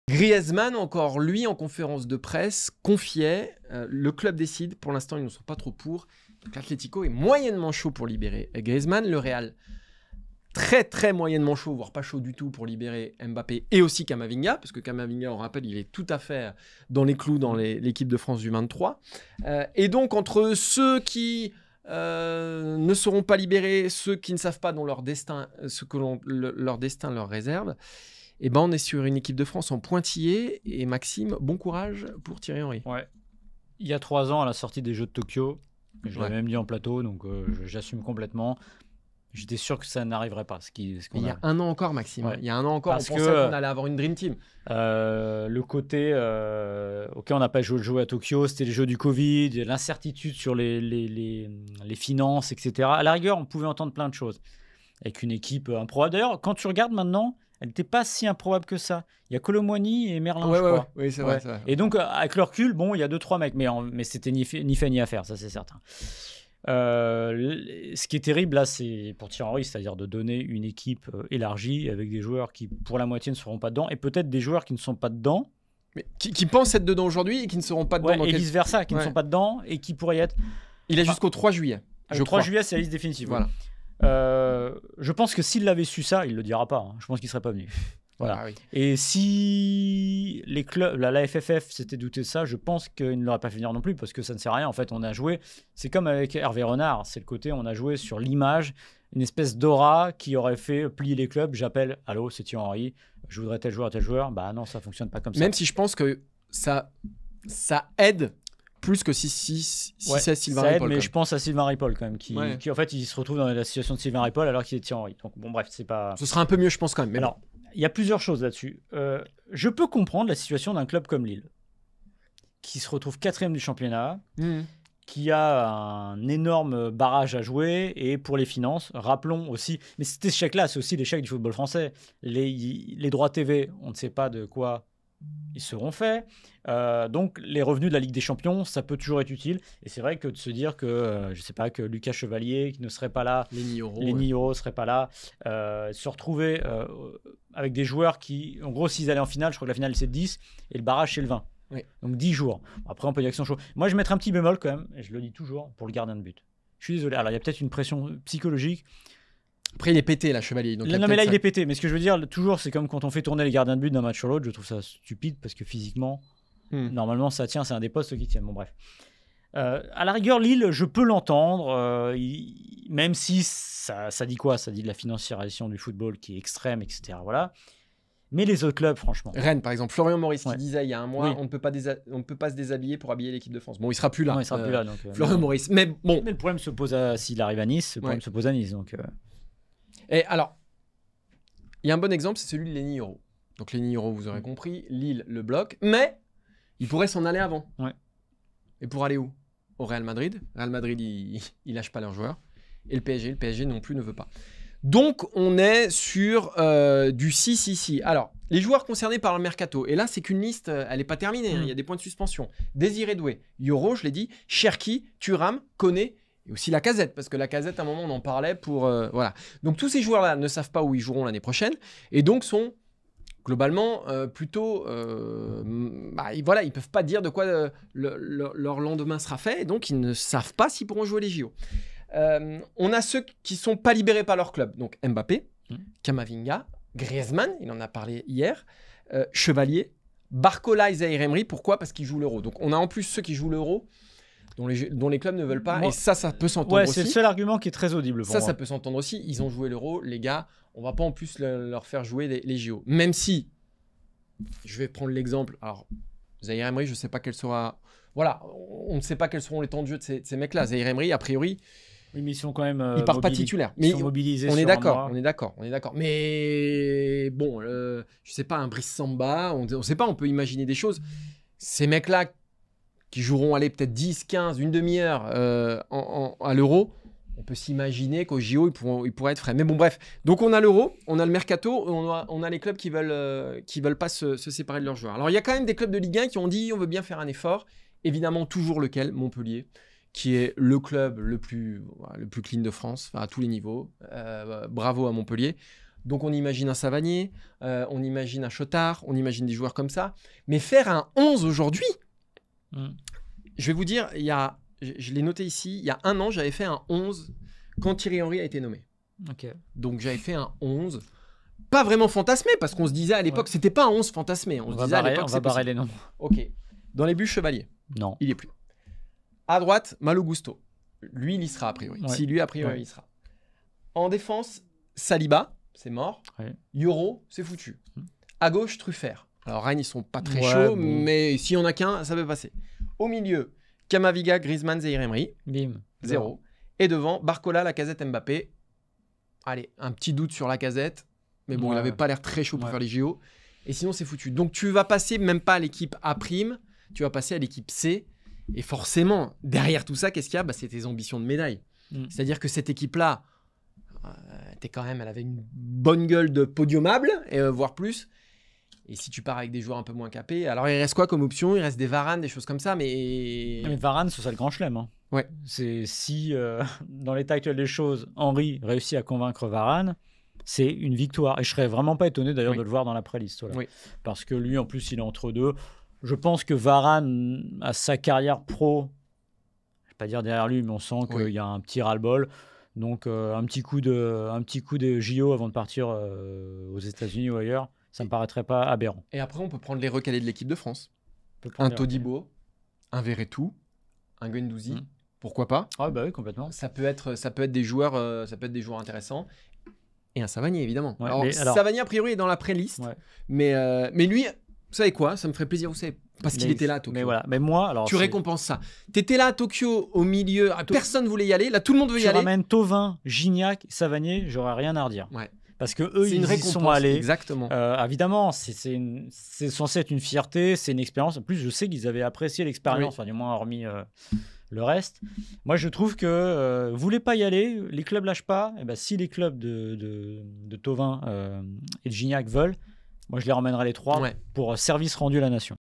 Griezmann, encore lui, en conférence de presse, confiait le club décide. Pour l'instant, ils ne sont pas trop pour. Donc, l'Atlético est moyennement chaud pour libérer Griezmann. Le Real, très très moyennement chaud, voire pas chaud du tout pour libérer Mbappé et aussi Camavinga, parce que Camavinga, on rappelle, il est tout à fait dans les clous dans l'équipe de France du 23. Et donc, entre ceux qui ne seront pas libérés, ceux qui ne savent pas dont leur destin, ce que leur destin leur réserve, et ben on est sur une équipe de France en pointillé. Et Maxime, bon courage pour Thierry Henry. Ouais. Il y a 3 ans, à la sortie des Jeux de Tokyo, je l'avais même dit en plateau, donc j'assume complètement. J'étais sûr que ça n'arriverait pas. Il y a un an encore, Maxime. Ouais. Il y a un an encore, Parce on pensait qu'on allait avoir une Dream Team. Le côté, ok, on n'a pas joué à Tokyo, c'était les jeux du Covid, l'incertitude sur les finances, etc. À la rigueur, on pouvait entendre plein de choses. Avec une équipe improbable. D'ailleurs, quand tu regardes maintenant, elle n'était pas si improbable que ça. Il y a Colomboigny et Merlin, je crois. Oui, c'est vrai, c'est vrai. Et donc, avec le recul, bon, il y a 2-3 mecs, mais c'était ni fait ni à faire, ça c'est certain. Ce qui est terrible là, c'est pour Thierry Henry, c'est-à-dire de donner une équipe élargie avec des joueurs qui, pour la moitié, ne seront pas dedans, et peut-être des joueurs qui ne sont pas dedans. Mais qui pensent être dedans aujourd'hui et qui ne seront pas dedans. Et vice-versa, qui ne sont pas dedans et qui pourraient y être. Il est jusqu'au 3 juillet. Le 3 juillet, c'est la liste définitive. Voilà. Je pense que s'il l'avait su ça, il le dira pas. Je pense qu'il serait pas venu. Voilà. Ah oui. Et si les clubs, la FFF s'était douté de ça, je pense qu'il ne l'aurait pas fait venir non plus, parce que ça ne sert à rien. En fait, on a joué. C'est comme avec Hervé Renard. C'est le côté, on a joué sur l'image, une espèce d'aura qui aurait fait plier les clubs. J'appelle, allô, c'est Thierry Henry. Je voudrais tel joueur. Bah non, ça fonctionne pas comme ça. Même si je pense que ça aide. Plus que si c'est Sylvain Ripoll. Mais je pense à Sylvain Ripoll quand même, qui en fait, il se retrouve dans la situation de Sylvain Ripoll alors qu'il est Thierry Henry. Donc bon, bref, c'est pas. Ce sera un peu mieux, je pense quand même. Mais alors, il y a plusieurs choses là-dessus. Je peux comprendre la situation d'un club comme Lille, qui se retrouve 4e du championnat, qui a un énorme barrage à jouer, et pour les finances, rappelons aussi, mais cet échec-là, c'est aussi l'échec du football français. Les droits TV, on ne sait pas de quoi ils seront faits. Donc les revenus de la Ligue des Champions, ça peut toujours être utile. Et c'est vrai que de se dire que, je sais pas, que Lucas Chevalier, qui ne serait pas là, les Euro ne serait pas là, se retrouver avec des joueurs qui, en gros, s'ils allaient en finale, je crois que la finale c'est 10 et le barrage c'est le 20. Oui. Donc 10 jours. Après, on peut dire qu'ils sont chauds. Moi, je mettrais un petit bémol quand même, et je le dis toujours, pour le gardien de but. Je suis désolé. Alors, il y a peut-être une pression psychologique. Après, il est pété, là, Chevalier. Donc non, mais là, il est pété. Mais ce que je veux dire, toujours, c'est comme quand on fait tourner les gardiens de but d'un match sur l'autre. Je trouve ça stupide parce que physiquement, normalement, ça tient. C'est un des postes qui tiennent. Bon, bref. À la rigueur, Lille, je peux l'entendre. Même si ça dit quoi ? Ça dit de la financiarisation du football qui est extrême, etc. Voilà. Mais les autres clubs, franchement. Rennes, par exemple. Florian Maurice qui disait il y a un mois, on ne peut pas se déshabiller pour habiller l'équipe de France. Bon, il sera plus là. Non, il sera plus là. Donc, Florian Maurice. Mais bon. Mais le problème se pose s'il arrive à Nice. Le problème se pose à Nice. Donc. Et alors, il y a un bon exemple, c'est celui de Lenny Euro. Donc Lenny Euro, vous aurez compris, Lille le bloque, mais il pourrait s'en aller avant. Ouais. Et pour aller où ? Au Real Madrid. Real Madrid, il lâche pas leurs joueurs. Et le PSG non plus ne veut pas. Donc on est sur du si. Alors, les joueurs concernés par le mercato, et là c'est qu'une liste, elle n'est pas terminée, il y a des points de suspension. Désiré Doué, Yoro, je l'ai dit, Cherki, Thuram, Koné, et aussi Lacazette, parce que Lacazette, à un moment, on en parlait pour... voilà. Donc, tous ces joueurs-là ne savent pas où ils joueront l'année prochaine, et donc sont globalement plutôt... voilà, ils ne peuvent pas dire de quoi leur lendemain sera fait, et donc ils ne savent pas s'ils pourront jouer les JO. On a ceux qui ne sont pas libérés par leur club, donc Mbappé, Camavinga, Griezmann, il en a parlé hier, Chevalier, Barcola et Zaïre Emery. Pourquoi ? Parce qu'ils jouent l'Euro. Donc, on a en plus ceux qui jouent l'Euro, dont les clubs ne veulent pas. Et ça peut s'entendre aussi. C'est le seul argument qui est très audible pour moi. Ça peut s'entendre aussi. Ils ont joué l'Euro. Les gars, on va pas en plus leur faire jouer les JO. Même si, je vais prendre l'exemple. Alors, Zaïre Emery, je ne sais pas quel sera... Voilà, on ne sait pas quels seront les temps de jeu de ces mecs-là. Zaïre Emery, a priori... Oui, mais ils sont quand même... ils partent pas titulaires. Mais ils sont mobilisés. On est d'accord. Mais bon, je sais pas, un Brice Samba, on sait pas, on peut imaginer des choses. Ces mecs-là qui joueront peut-être 10, 15, une demi-heure à l'Euro, on peut s'imaginer qu'au JO, ils pourraient être frais. Mais bon, bref. Donc, on a l'Euro, on a le Mercato, on a les clubs qui veulent pas se séparer de leurs joueurs. Alors, il y a quand même des clubs de Ligue 1 qui ont dit on veut bien faire un effort. Évidemment, toujours lequel ? Montpellier, qui est le club le plus clean de France, à tous les niveaux. Bravo à Montpellier. Donc on imagine un Savanier, on imagine un Chotard, on imagine des joueurs comme ça. Mais faire un 11 aujourd'hui, je vais vous dire, je l'ai noté ici, il y a 1 an, j'avais fait un 11 quand Thierry Henry a été nommé. Okay. Donc j'avais fait un 11, pas vraiment fantasmé, parce qu'on se disait à l'époque, c'était pas un 11 fantasmé. On va barrer les noms. Ok. Dans les buts, Chevalier. Non. Il est plus. À droite, Malo Gusto. Lui, il y sera a priori. Si lui, a priori, il y sera. En défense, Saliba, c'est mort. Euro, c'est foutu. À gauche, Truffert. Alors Rennes, ils sont pas très chauds, mais s'il y en a qu'un, ça peut passer. Au milieu, Camavinga, Griezmann, Zaïre Emery. Bim. 0. Et devant, Barcola, Lacazette, Mbappé. Allez, un petit doute sur Lacazette. Mais bon, il n'avait pas l'air très chaud pour faire les JO. Et sinon, c'est foutu. Donc, tu vas passer même pas à l'équipe A', tu vas passer à l'équipe C. Et forcément, derrière tout ça, qu'est-ce qu'il y a ? C'est tes ambitions de médaille. C'est-à-dire que cette équipe-là, elle avait une bonne gueule de podiumable, voire plus. Et si tu pars avec des joueurs un peu moins capés, alors il reste quoi comme option ? Il reste des Varane, des choses comme ça, mais Varane, c'est ça le grand chelem. Hein. Ouais. C'est si, dans l'état actuel des choses, Henry réussit à convaincre Varane, c'est une victoire. Et je serais vraiment pas étonné d'ailleurs de le voir dans la pré-liste. Voilà. Parce que lui, en plus, il est entre deux. Je pense que Varane, à sa carrière pro, je ne vais pas dire derrière lui, mais on sent qu'il y a un petit ras-le-bol. Donc, un petit coup de JO avant de partir aux États-Unis ou ailleurs, ça ne me paraîtrait pas aberrant. Et après, on peut prendre les recalés de l'équipe de France. Un Todibo, un Verretou, un Guendouzi. Pourquoi pas ? Ah bah oui, complètement. Ça peut être des joueurs intéressants. Et un Savanier, évidemment. Ouais, alors, Savanier, a priori, est dans la pré-liste. Ouais. Mais lui, vous savez quoi ? Ça me ferait plaisir, vous savez, parce qu'il était là à Tokyo. Mais voilà. Mais moi, alors, tu récompenses ça. Tu étais là à Tokyo, au milieu. Personne ne voulait y aller. Là, tout le monde veut y aller. Tu ramènes Thauvin, Gignac, Savanier, j'aurais rien à redire. Ouais. Parce que eux, ils y sont allés. Exactement. Évidemment, c'est censé être une fierté, c'est une expérience. En plus, je sais qu'ils avaient apprécié l'expérience, enfin, du moins hormis le reste. Moi, je trouve que voulez pas y aller, les clubs lâchent pas. Et ben, si les clubs de Thauvin et de Gignac veulent, moi, je les ramènerai les 3 pour service rendu à la nation.